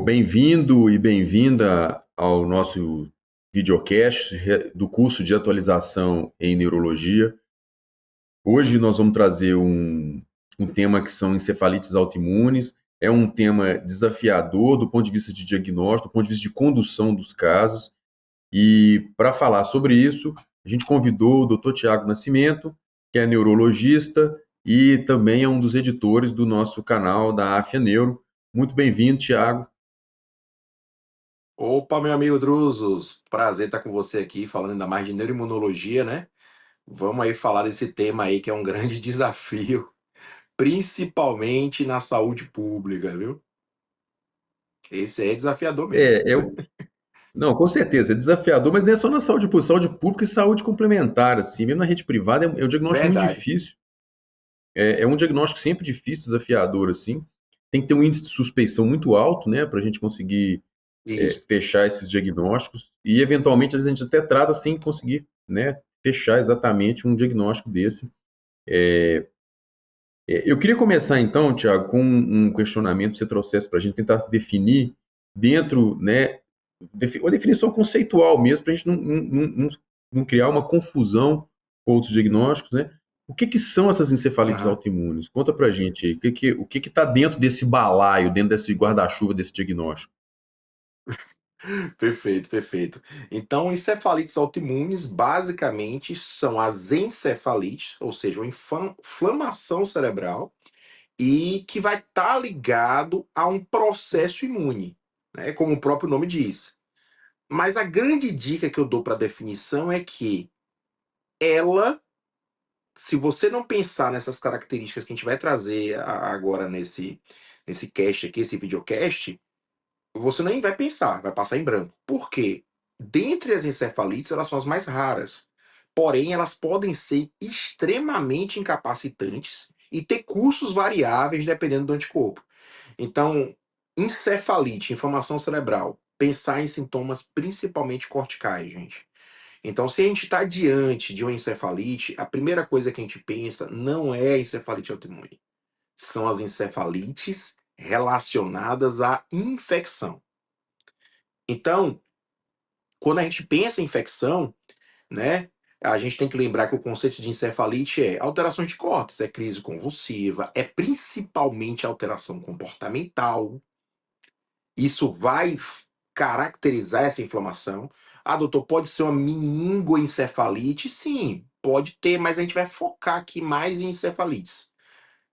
Bem-vindo e bem-vinda ao nosso videocast do curso de atualização em neurologia. Hoje nós vamos trazer um tema que são encefalites autoimunes. É um tema desafiador do ponto de vista de diagnóstico, do ponto de vista de condução dos casos. E para falar sobre isso, a gente convidou o Dr. Tiago Nascimento, que é neurologista e também é um dos editores do nosso canal da Afia Neuro. Muito bem-vindo, Tiago. Opa, meu amigo Drusos, prazer estar com você aqui, falando ainda mais de neuroimunologia, né? Vamos aí falar desse tema aí que é um grande desafio, principalmente na saúde pública, viu? Esse aí é desafiador mesmo. É, é, não, com certeza, é desafiador, mas não é só na saúde pública, saúde pública e saúde complementar, assim, mesmo na rede privada é um diagnóstico muito Verdade. difícil, é um diagnóstico sempre difícil, desafiador, assim, tem que ter um índice de suspeição muito alto, né, para a gente conseguir Isso. fechar esses diagnósticos, e eventualmente às vezes a gente até trata sem conseguir, né, fechar exatamente um diagnóstico desse. Eu queria começar então, Tiago, com um questionamento que você trouxesse para a gente tentar se definir dentro, né, uma definição conceitual mesmo, para a gente não criar uma confusão com outros diagnósticos, né? O que são essas encefalites Aham. autoimunes? Conta para a gente aí, o que está dentro desse balaio, dentro desse guarda-chuva desse diagnóstico? Perfeito, perfeito. Então, encefalites autoimunes basicamente são as encefalites, ou seja, uma inflamação cerebral e que vai estar ligado a um processo imune, né? Como o próprio nome diz. Mas a grande dica que eu dou para definição é que ela, se você não pensar nessas características que a gente vai trazer agora nesse cast aqui, esse videocast, você nem vai pensar, vai passar em branco. Por quê? Dentre as encefalites, elas são as mais raras. Porém, elas podem ser extremamente incapacitantes e ter cursos variáveis dependendo do anticorpo. Então, encefalite, inflamação cerebral, pensar em sintomas principalmente corticais, gente. Então, se a gente está diante de uma encefalite, a primeira coisa que a gente pensa não é a encefalite autoimune. São as encefalites relacionadas à infecção. Então, quando a gente pensa em infecção, né, a gente tem que lembrar que o conceito de encefalite é alterações de córtex, é crise convulsiva, é principalmente alteração comportamental. Isso vai caracterizar essa inflamação. Ah, doutor, pode ser uma meningoencefalite? Sim, pode ter, mas a gente vai focar aqui mais em encefalites,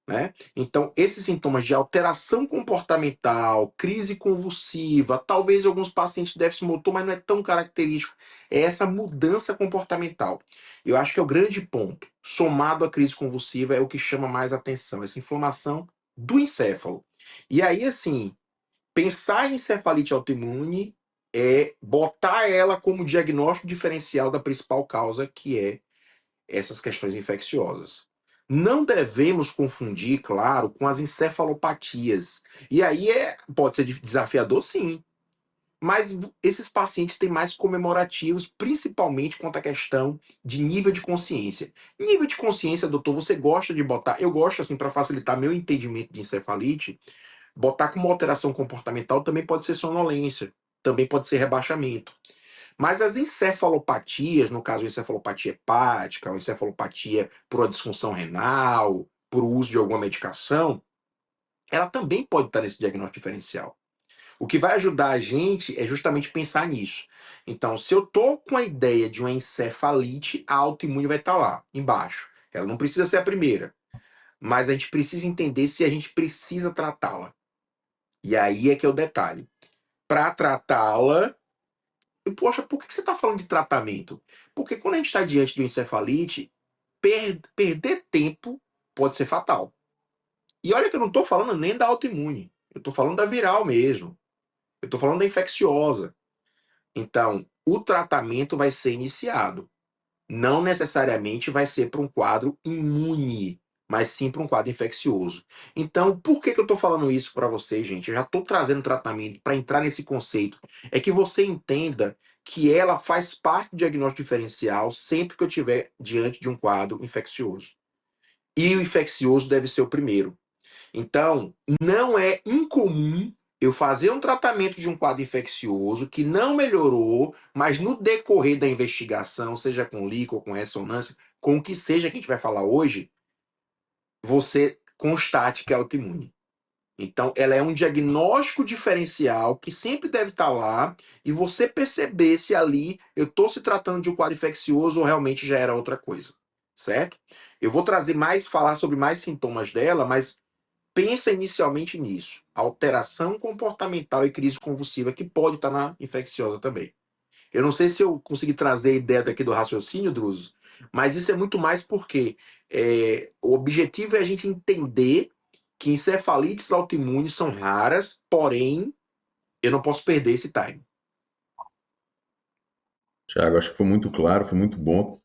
né? Então, esses sintomas de alteração comportamental, crise convulsiva, talvez alguns pacientes de déficit motor, mas não é tão característico. É essa mudança comportamental. Eu acho que é o grande ponto. Somado à crise convulsiva é o que chama mais atenção, essa inflamação do encéfalo. E aí, assim, pensar em encefalite autoimune é botar ela como diagnóstico diferencial da principal causa, que é essas questões infecciosas. Não devemos confundir, claro, com as encefalopatias. E aí pode ser desafiador, sim. Mas esses pacientes têm mais comemorativos, principalmente quanto à questão de nível de consciência. Nível de consciência, doutor, você gosta de botar? Eu gosto, assim, para facilitar meu entendimento de encefalite, botar como alteração comportamental também pode ser sonolência, também pode ser rebaixamento. Mas as encefalopatias, no caso, a encefalopatia hepática, a encefalopatia por uma disfunção renal, por uso de alguma medicação, ela também pode estar nesse diagnóstico diferencial. O que vai ajudar a gente é justamente pensar nisso. Então, se eu tô com a ideia de uma encefalite, a autoimune vai estar lá, embaixo. Ela não precisa ser a primeira, mas a gente precisa entender se a gente precisa tratá-la. E aí é que é o detalhe. Para tratá-la, poxa, por que você está falando de tratamento? Porque quando a gente está diante do encefalite, perder tempo pode ser fatal. E olha que eu não estou falando nem da autoimune, eu estou falando da viral mesmo, eu estou falando da infecciosa. Então, o tratamento vai ser iniciado. Não necessariamente vai ser para um quadro imune, mas sim para um quadro infeccioso. Então, por que eu estou falando isso para vocês, gente? Eu já estou trazendo tratamento para entrar nesse conceito. É que você entenda que ela faz parte do diagnóstico diferencial sempre que eu estiver diante de um quadro infeccioso. E o infeccioso deve ser o primeiro. Então, não é incomum eu fazer um tratamento de um quadro infeccioso que não melhorou, mas no decorrer da investigação, seja com líquido ou com ressonância, com o que seja que a gente vai falar hoje, você constate que é autoimune. Então, ela é um diagnóstico diferencial que sempre deve estar lá e você perceber se ali eu estou se tratando de um quadro infeccioso ou realmente já era outra coisa, certo? Eu vou trazer mais, falar sobre mais sintomas dela, mas pensa inicialmente nisso. Alteração comportamental e crise convulsiva que pode estar na infecciosa também. Eu não sei se eu consegui trazer a ideia daqui do raciocínio, Druso, mas isso é muito mais porque o objetivo é a gente entender que encefalites autoimunes são raras, porém, eu não posso perder esse time. Tiago, acho que foi muito claro, foi muito bom.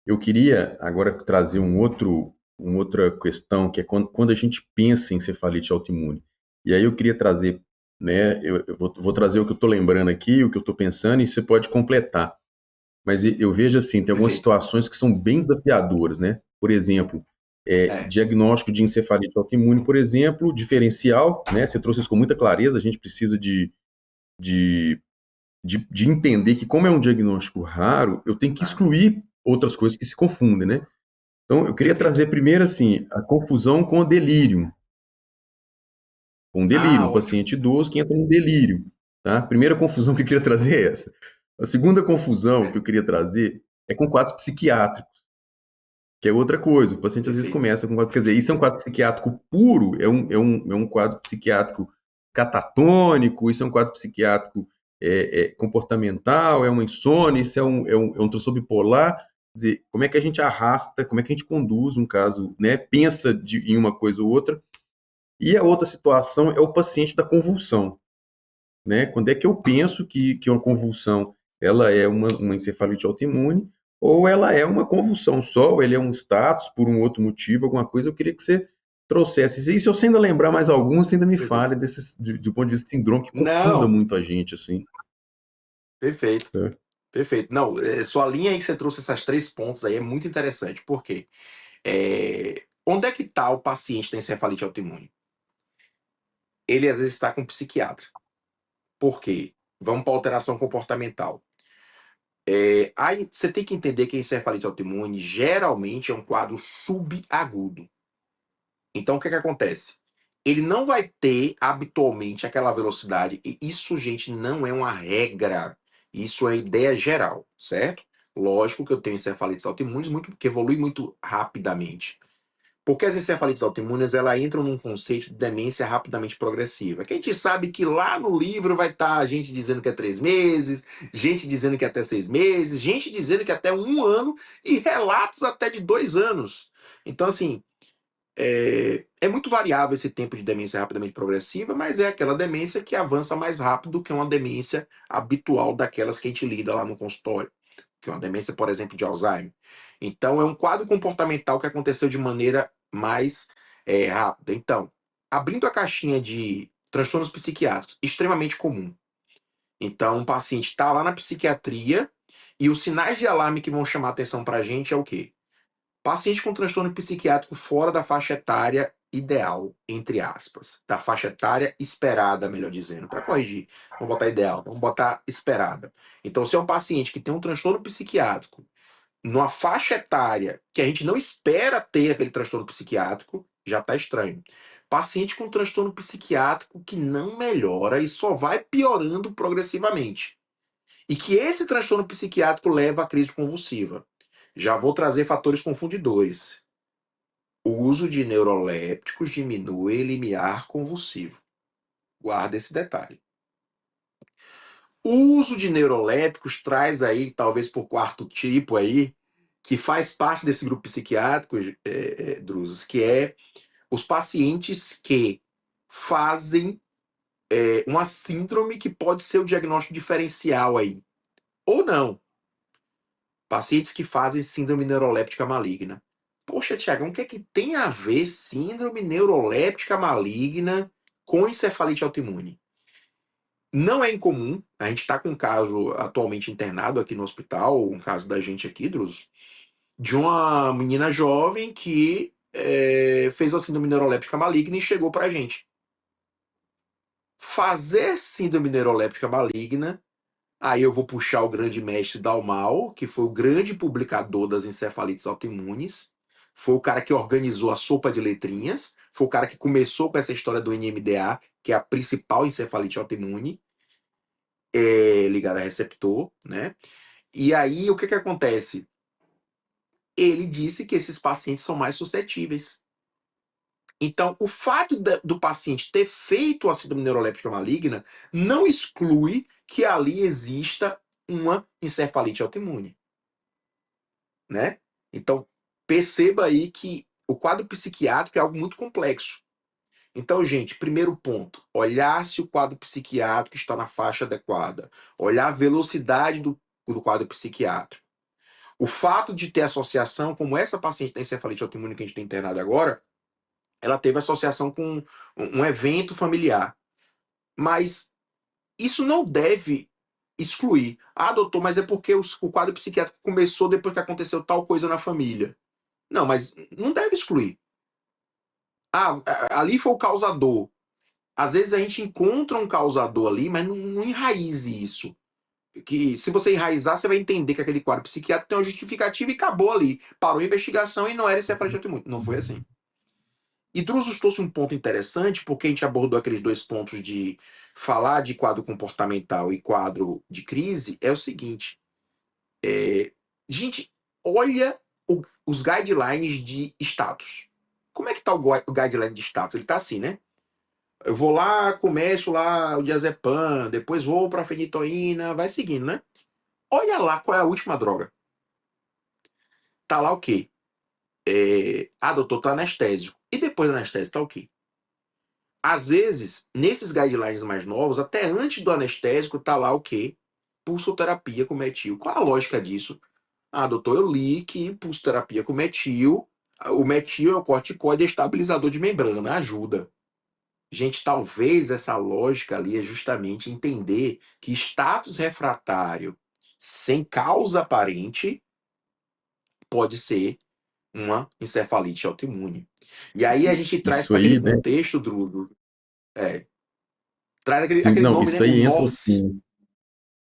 Eu queria agora trazer uma outra questão, que é quando a gente pensa em cefalite autoimune. E aí eu queria trazer, né, vou trazer o que eu estou lembrando aqui, o que eu estou pensando, e você pode completar. Mas eu vejo assim, tem algumas Perfeito. situações que são bem desafiadoras, né? Por exemplo, É, diagnóstico de encefalite autoimune, por exemplo, diferencial, né? Você trouxe isso com muita clareza, a gente precisa de, de entender que, como é um diagnóstico raro, eu tenho que tá. excluir outras coisas que se confundem, né? Então, eu queria Perfeito. trazer primeiro, assim, a confusão com o delírio. Com delírio, Ah, um ótimo. paciente idoso que entra em delírio, tá? A primeira confusão que eu queria trazer é essa. A segunda confusão que É, eu queria trazer é com quadros psiquiátricos, que é outra coisa. O paciente às vezes perfeito. começa com quadro, quer dizer, isso é um quadro psiquiátrico puro, é um quadro psiquiátrico catatônico, isso é um quadro psiquiátrico comportamental, é uma insônia, isso é um transtorno bipolar. Quer dizer, como é que a gente arrasta, como é que a gente conduz um caso, né? Pensa em uma coisa ou outra. E a outra situação é o paciente da convulsão, né? Quando é que eu penso que uma convulsão ela é uma encefalite autoimune ou ela é uma convulsão só, ou ele é um status por um outro motivo, alguma coisa, eu queria que você trouxesse. E se você ainda lembrar mais alguns, você ainda me Perfeito. fale desses, do ponto de vista síndrome, que confunda Não, muito a gente, assim. perfeito. Né? Perfeito. Não, sua linha aí que você trouxe essas três pontos aí é muito interessante. Por quê? Onde é que está o paciente da encefalite autoimune? Ele às vezes está com um psiquiatra. Por quê? Vamos para alteração comportamental. Aí você tem que entender que a encefalite autoimune geralmente é um quadro subagudo. Então o que é que acontece? Ele não vai ter habitualmente aquela velocidade, e isso, gente, não é uma regra. Isso é ideia geral, certo? Lógico que eu tenho encefalites autoimunes muito, que evolui muito rapidamente. Porque as encefalites autoimunes ela entram num conceito de demência rapidamente progressiva. Que a gente sabe que lá no livro vai estar gente dizendo que é 3 meses, gente dizendo que é até 6 meses, gente dizendo que é até um ano e relatos até de 2 anos. Então, assim, é muito variável esse tempo de demência rapidamente progressiva, mas é aquela demência que avança mais rápido do que uma demência habitual daquelas que a gente lida lá no consultório, que é uma demência, por exemplo, de Alzheimer. Então, é um quadro comportamental que aconteceu de maneira mais rápida. Então, abrindo a caixinha de transtornos psiquiátricos, extremamente comum. Então, um paciente está lá na psiquiatria e os sinais de alarme que vão chamar a atenção para a gente é o quê? Paciente com transtorno psiquiátrico fora da faixa etária ideal, entre aspas. Da faixa etária esperada, melhor dizendo. Para corrigir, vamos botar ideal, vamos botar esperada. Então, se é um paciente que tem um transtorno psiquiátrico numa faixa etária que a gente não espera ter aquele transtorno psiquiátrico, já está estranho. Paciente com transtorno psiquiátrico que não melhora e só vai piorando progressivamente. E que esse transtorno psiquiátrico leva à crise convulsiva. Já vou trazer fatores confundidores. O uso de neurolépticos diminui limiar convulsivo. Guarda esse detalhe. O uso de neurolépticos traz aí, talvez por quarto tipo aí, que faz parte desse grupo psiquiátrico, Druzes, que é os pacientes que fazem uma síndrome que pode ser o diagnóstico diferencial aí. Ou não. Pacientes que fazem síndrome neuroléptica maligna. Poxa, Tiagão, o que é que tem a ver síndrome neuroléptica maligna com encefalite autoimune? Não é incomum, a gente está com um caso atualmente internado aqui no hospital, um caso da gente aqui, Drus, de uma menina jovem que fez a síndrome neuroléptica maligna e chegou para a gente. fazer síndrome neuroléptica maligna. Aí eu vou puxar o grande mestre Dalmau, que foi o grande publicador das encefalites autoimunes. Foi o cara que organizou a sopa de letrinhas. Foi o cara que começou com essa história do NMDA, que é a principal encefalite autoimune, ligada a receptor, né? E aí o que que acontece? Ele disse que esses pacientes são mais suscetíveis. Então, o fato do paciente ter feito a síndrome neuroléptica maligna não exclui que ali exista uma encefalite autoimune, né? Então, perceba aí que o quadro psiquiátrico é algo muito complexo. Então, gente, primeiro ponto, olhar se o quadro psiquiátrico está na faixa adequada, olhar a velocidade do quadro psiquiátrico. O fato de ter associação, como essa paciente da encefalite autoimune que a gente tem internado agora, ela teve associação com um evento familiar. Mas isso não deve excluir. Ah, doutor, mas é porque o quadro psiquiátrico começou depois que aconteceu tal coisa na família. Não, mas não deve excluir. Ah, ali foi o causador. Às vezes a gente encontra um causador ali, mas não enraize isso. Que se você enraizar, você vai entender que aquele quadro psiquiátrico tem uma justificativa e acabou ali. Parou a investigação e não era encefalite autoimune. Não foi assim. E Drusos trouxe um ponto interessante, porque a gente abordou aqueles dois pontos de falar de quadro comportamental e quadro de crise, é o seguinte. Gente, olha os guidelines de status. Como é que tá o guideline de status? Ele tá assim, né? Eu vou lá, começo lá o diazepam, depois vou para fenitoína, vai seguindo, né? Olha lá qual é a última droga. Tá lá o quê? Doutor, tá anestésico. E depois do anestésico tá o quê? Às vezes, nesses guidelines mais novos, até antes do anestésico, tá lá o quê? Pulsoterapia com metil. Qual a lógica disso? Ah, doutor, eu li que pulsoterapia com metil, o metil é o corticoide estabilizador de membrana, ajuda. Gente, talvez essa lógica ali é justamente entender que status refratário sem causa aparente pode ser uma encefalite autoimune. E aí a gente traz Isso para aquele aí, né? contexto, Drudo, é, traz Sim, aquele não, nome, né? isso O aí entra NOS. assim.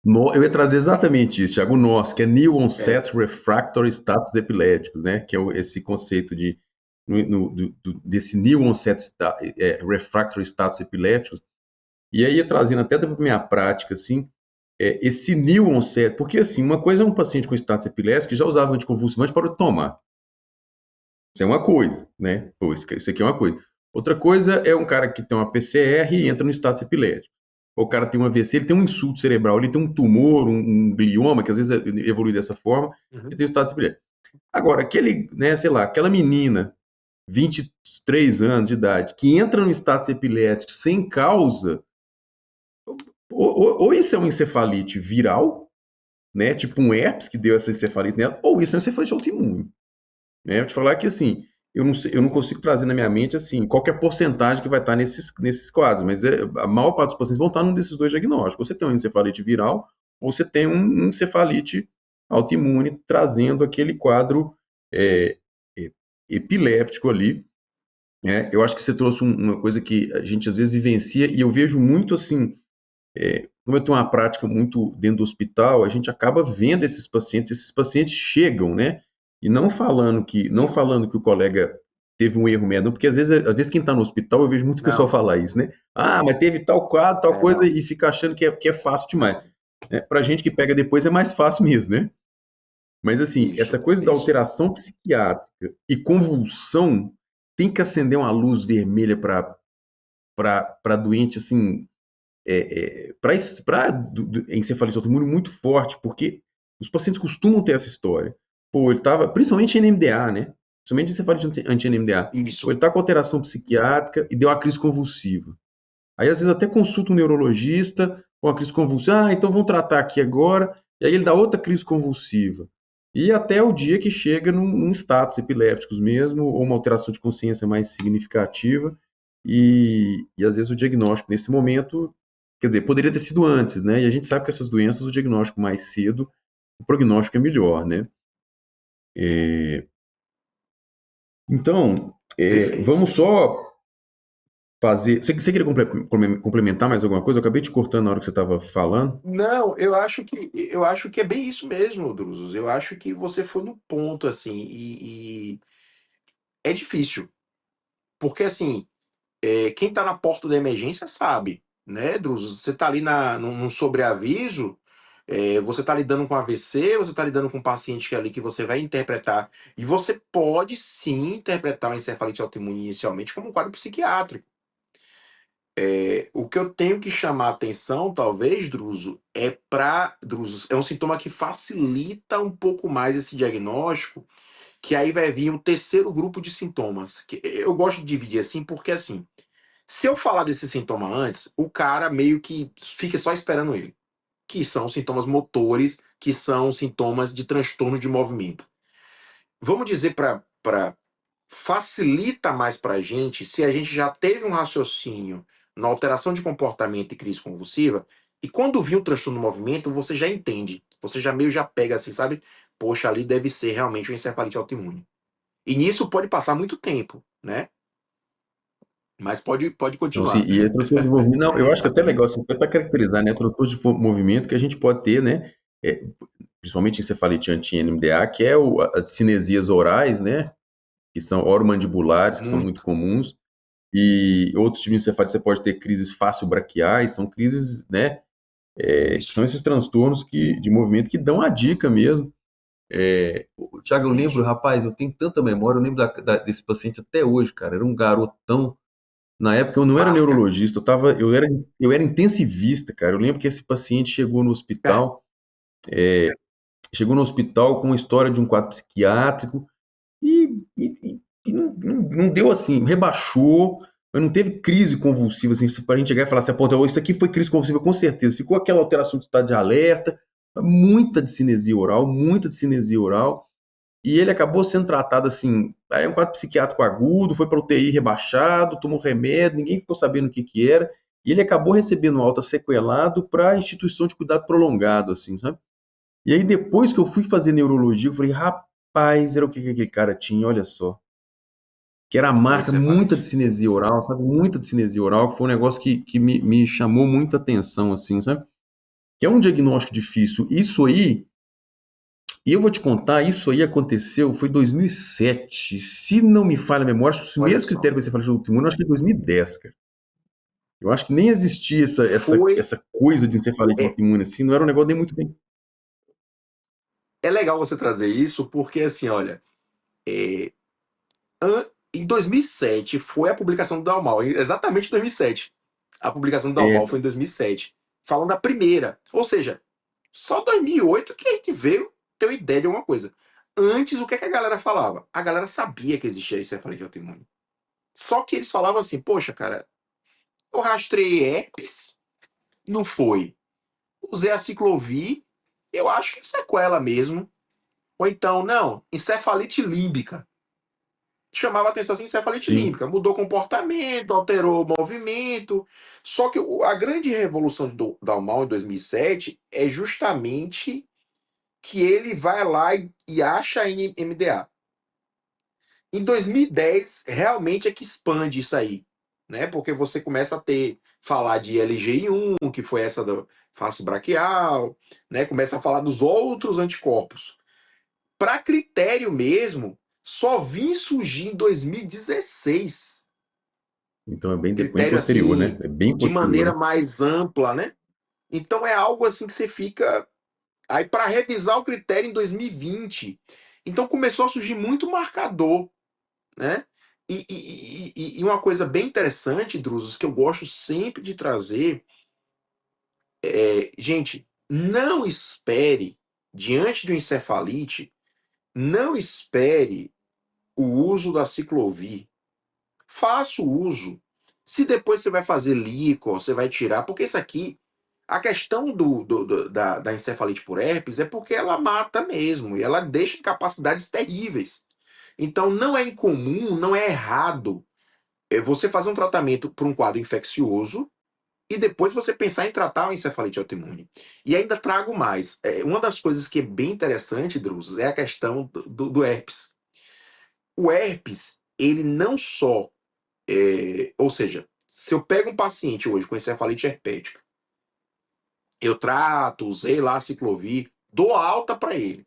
Eu ia trazer exatamente isso, Thiago, o NOS, que é New É. Onset Refractory Status Epiléticos, né? Que é esse conceito desse New Onset Refractory Status Epiléticos. E aí, trazendo até da minha prática, assim, esse New Onset, porque assim, uma coisa é um paciente com status epilético que já usava anticonvulsivante para tomar. Isso é uma coisa, né? Pô, isso aqui é uma coisa. Outra coisa é um cara que tem uma PCR e entra no status epilético. O cara tem um AVC, ele tem um insulto cerebral, ele tem um tumor, um glioma, que às vezes evolui dessa forma, e Uhum. tem o status epilético. Agora, aquele, né, sei lá, aquela menina, 23 anos de idade, que entra no status epilético sem causa, ou isso é uma encefalite viral, né, tipo um herpes que deu essa encefalite nela, ou isso é uma encefalite autoimune. Né? Eu te falar que assim, eu não consigo trazer na minha mente assim qual que é a porcentagem que vai estar nesses quadros, mas a maior parte dos pacientes vão estar num desses dois diagnósticos. Você tem um encefalite viral ou você tem um encefalite autoimune trazendo aquele quadro é, epiléptico ali. Né? Eu acho que você trouxe uma coisa que a gente às vezes vivencia e eu vejo muito assim, como eu tenho uma prática muito dentro do hospital, a gente acaba vendo esses pacientes chegam, né? E não Sim. falando que o colega teve um erro médico, porque às vezes quem está no hospital, eu vejo muito pessoal Não. falar isso, né? Ah, mas teve tal quadro, tal coisa, Não. e fica achando que é fácil demais. Não. Né? Para a gente que pega depois é mais fácil mesmo, né? Mas assim, essa Isso. coisa da Isso. alteração psiquiátrica e convulsão tem que acender uma luz vermelha para doente, assim, para encefalite autoimune muito forte, porque os pacientes costumam ter essa história. Pô, ele estava, principalmente NMDA, né? Principalmente encefalite anti-NMDA. Pô, Isso. ele está com alteração psiquiátrica e deu uma crise convulsiva. Aí, às vezes, até consulta um neurologista com uma crise convulsiva. Ah, então vamos tratar aqui agora. E aí ele dá outra crise convulsiva. E até o dia que chega num status epilépticos mesmo, ou uma alteração de consciência mais significativa. E às vezes o diagnóstico nesse momento, quer dizer, poderia ter sido antes, né? E a gente sabe que essas doenças, o diagnóstico mais cedo, o prognóstico é melhor, né? Então, Perfeito. vamos só fazer. Você queria complementar mais alguma coisa? Eu acabei te cortando na hora que você estava falando. Não, eu acho que é bem isso mesmo, Druzos. Eu acho que você foi no ponto, assim, e é difícil, porque assim, quem tá na porta da emergência sabe, né, Druzos? Você tá ali num sobreaviso, você tá lidando com AVC, você tá lidando com um paciente que é ali que você vai interpretar, e você pode sim interpretar uma encefalite autoimune inicialmente como um quadro psiquiátrico. O que eu tenho que chamar a atenção, talvez, Druso, é um sintoma que facilita um pouco mais esse diagnóstico, que aí vai vir o terceiro grupo de sintomas. Que eu gosto de dividir assim, porque assim, se eu falar desse sintoma antes, o cara meio que fica só esperando ele, que são sintomas motores, que são sintomas de transtorno de movimento. Vamos dizer para facilita mais para a gente se a gente já teve um raciocínio na alteração de comportamento e crise convulsiva, e quando vir um transtorno do movimento, você já entende, você já meio já pega assim, sabe? Poxa, ali deve ser realmente uma encefalite autoimune. E nisso pode passar muito tempo, né? Mas pode Então, assim, continuar. e é transtorno de movimento, não, eu acho que é até Antônio. legal, assim, para caracterizar, né, transtorno de movimento que a gente pode ter, né, é, principalmente encefalite anti-NMDA, que é as cinesias orais, né, que são oromandibulares, que são muito Muito. comuns, e outros tipos de encefalite você pode ter crises fácil-braquiais, são crises, né, que são Isso. esses transtornos de movimento que dão a dica mesmo. Tiago, eu lembro, Isso. rapaz, eu tenho tanta memória, eu lembro desse paciente até hoje, cara, era um garotão. Na época eu não era Marca. neurologista, eu era intensivista, cara. Eu lembro que esse paciente É. chegou no hospital com uma história de um quadro psiquiátrico e não deu assim, rebaixou, mas não teve crise convulsiva, assim, para a gente chegar e falar assim, pô, isso aqui foi crise convulsiva com certeza. Ficou aquela alteração de estado de alerta, muita de cinesia oral. E ele acabou sendo tratado assim, aí é um quadro psiquiátrico agudo, foi para UTI rebaixado, tomou remédio, ninguém ficou sabendo o que que era, e ele acabou recebendo alta sequelado para instituição de cuidado prolongado, assim, sabe? E aí depois que eu fui fazer neurologia, eu falei, rapaz, era o que que aquele cara tinha, olha só. Que era a marca, muita de Encefalite. cinesia oral, sabe? Muita de cinesia oral, que foi um negócio que me chamou muita atenção, assim, sabe? Que é um diagnóstico difícil. Isso aí, e eu vou te contar, isso aí aconteceu, foi 2007. Se não me falha a memória, acho que o Olha mesmo só. critério que você falou de autoimune, eu acho que é 2010, cara. Eu acho que nem existia Foi. essa coisa de encefalite É, autoimune assim, não era um negócio nem muito bem. é legal você trazer isso, porque assim, olha. é, Em 2007 foi a publicação do Dalmal, exatamente em 2007. A publicação do É, Dalmal foi em 2007, falando da primeira. Ou seja, só 2008 que a gente veio ter uma ideia de alguma coisa. Antes, o que, é que a galera falava? A galera sabia que existia encefalite autoimune. Só que eles falavam assim, poxa, cara, eu rastreei herpes, não foi. Usei a ciclovir, eu acho que é sequela mesmo. Ou então, não, encefalite límbica. Chamava atenção assim, encefalite sim. límbica, mudou comportamento, alterou o movimento. Só que a grande revolução do Dalmau em 2007 é justamente que ele vai lá e acha a NMDA. Em 2010, realmente é que expande isso aí, né? Porque você começa a falar de LGI1, que foi essa do fácil braquial, né? Começa a falar dos outros anticorpos. Para critério mesmo, só vim surgir em 2016. Então é bem Critério posterior, né? assim, É bem de posterior, maneira né? mais ampla, né? Então é algo assim que você fica. Aí para revisar o critério em 2020. Então começou a surgir muito marcador, né? E uma coisa bem interessante, Drusos, que eu gosto sempre de trazer gente, não espere, diante de um encefalite, não espere o uso da ciclovir. Faça o uso. Se depois você vai fazer líquor, você vai tirar, porque isso aqui, a questão da encefalite por herpes é porque ela mata mesmo, e ela deixa capacidades terríveis. Então não é incomum, não é errado você fazer um tratamento para um quadro infeccioso e depois você pensar em tratar uma encefalite autoimune. E ainda trago mais. Uma das coisas que é bem interessante, Druzos, é a questão do herpes. O herpes, ele não só ou seja, Se eu pego um paciente hoje com encefalite herpética, eu trato, usei lá a ciclovir, dou alta para ele,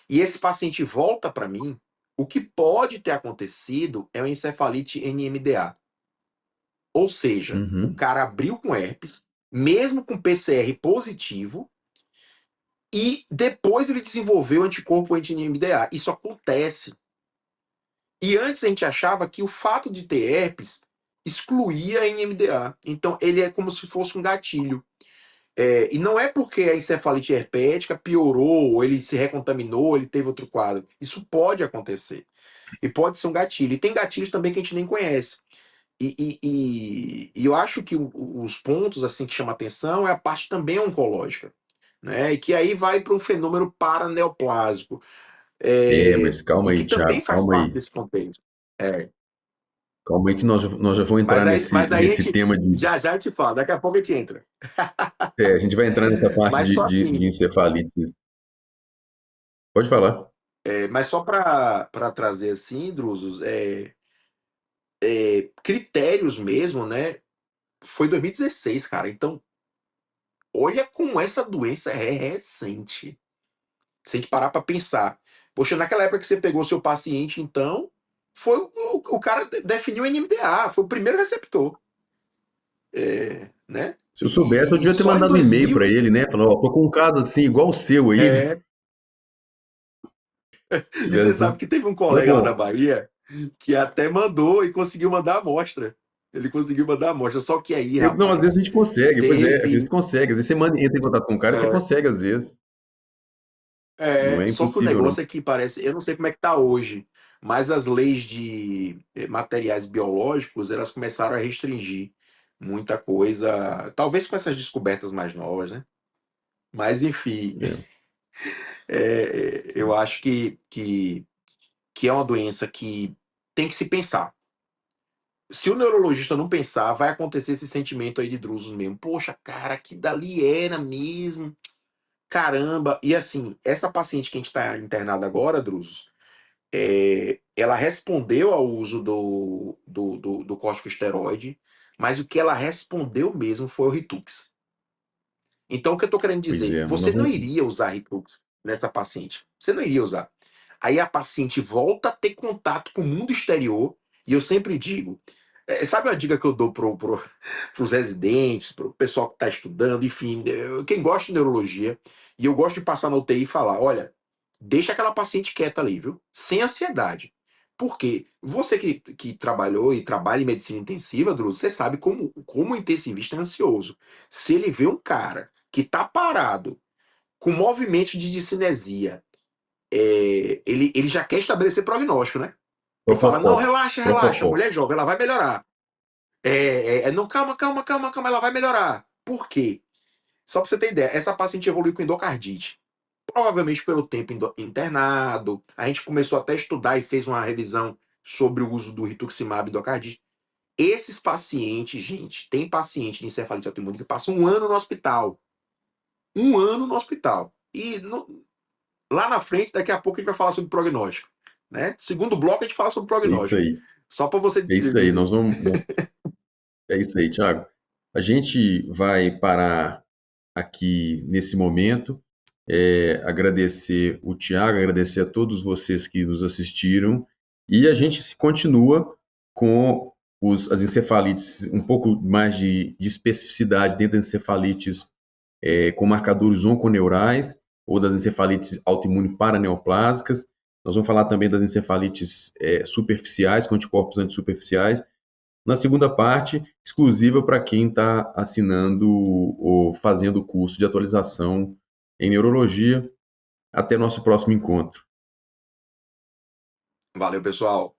e esse paciente volta para mim, o que pode ter acontecido é uma encefalite NMDA. Ou seja, o Uhum. cara abriu com herpes, mesmo com PCR positivo, e depois ele desenvolveu anticorpo anti-NMDA. Isso acontece. E antes a gente achava que o fato de ter herpes excluía a NMDA. Então ele é como se fosse um gatilho. E não é porque a encefalite herpética piorou, ou ele se recontaminou, ele teve outro quadro. Isso pode acontecer. E pode ser um gatilho. E tem gatilhos também que a gente nem conhece. E eu acho que os pontos assim que chama atenção é a parte também oncológica, né? E que aí vai para um fenômeno paraneoplásico, Mas calma e aí, que também Thiago, faz calma parte aí. desse contexto. É, Calma aí que nós já vamos entrar mas aí a nesse gente tema de. já já te fala, daqui a pouco a gente entra. A gente vai entrar nessa parte Mas só de assim, encefalites. Pode falar. mas só para trazer assim, Drusos, critérios mesmo, né? Foi 2016, cara. Então, olha como essa doença é recente. Se a gente parar para pensar, poxa, naquela época que você pegou seu paciente, então, foi o cara definiu o NMDA, foi o primeiro receptor, né? Se eu soubesse, eu E devia ter só em mandado um e-mail 2000, para ele, né? Falando, ó, tô com um caso assim, igual o seu aí. é, e você Tivesse. sabe que teve um Mas colega lá da bom, Bahia que até mandou e conseguiu mandar a amostra. Ele conseguiu mandar a amostra, só que aí, não, às vezes a rapaz, gente consegue, pois é, às vezes teve. consegue. Às vezes você entra em contato com o cara e você é, consegue, às vezes. Não é Só que o impossível, não. negócio é que parece, eu não sei como é que tá hoje, mas as leis de materiais biológicos, elas começaram a restringir muita coisa, talvez com essas descobertas mais novas, né? Mas enfim, É, eu acho que é uma doença que tem que se pensar. Se o neurologista não pensar, vai acontecer esse sentimento aí de Drusos mesmo. Poxa, cara, que dali era mesmo. Caramba. E assim, essa paciente que a gente está internada agora, Drusos, ela respondeu ao uso do corticosteroide, mas o que ela respondeu mesmo foi o Ritux. Então, o que eu estou querendo pois dizer? é, mas Você nós não vamos. iria usar Ritux nessa paciente. Você não iria usar. Aí a paciente volta a ter contato com o mundo exterior, e eu sempre digo, sabe uma dica que eu dou pros residentes, pro pessoal que está estudando, enfim, quem gosta de neurologia, e eu gosto de passar na UTI e falar, olha, deixa aquela paciente quieta ali, viu? Sem ansiedade. Porque você que trabalhou e trabalha em medicina intensiva, Druzo, você sabe como o intensivista é ansioso. Se ele vê um cara que tá parado, com movimentos de discinesia, ele já quer estabelecer prognóstico, né? E fala, não, Propocó. relaxa, relaxa, Propocó. mulher é jovem, ela vai melhorar. Não, calma, calma, calma, calma, ela vai melhorar. Por quê? Só pra você ter ideia, essa paciente evoluiu com endocardite. Provavelmente pelo tempo internado, a gente começou até a estudar e fez uma revisão sobre o uso do rituximab e endocardite. Esses pacientes, gente, tem paciente de encefalite autoimune que passa um ano no hospital. Um ano no hospital. Lá na frente, daqui a pouco, a gente vai falar sobre prognóstico. Né? Segundo bloco, a gente fala sobre É isso prognóstico. aí. Só para você É isso aí. dizer. É isso aí, Thiago. A gente vai parar aqui nesse momento. Agradecer o Thiago, agradecer a todos vocês que nos assistiram. E a gente se continua com as encefalites, um pouco mais de especificidade dentro das encefalites com marcadores onconeurais ou das encefalites autoimunes paraneoplásicas. Nós vamos falar também das encefalites superficiais, com anticorpos antisuperficiais. Na segunda parte, exclusiva para quem está assinando ou fazendo o curso de atualização em neurologia. Até nosso próximo encontro. Valeu, pessoal.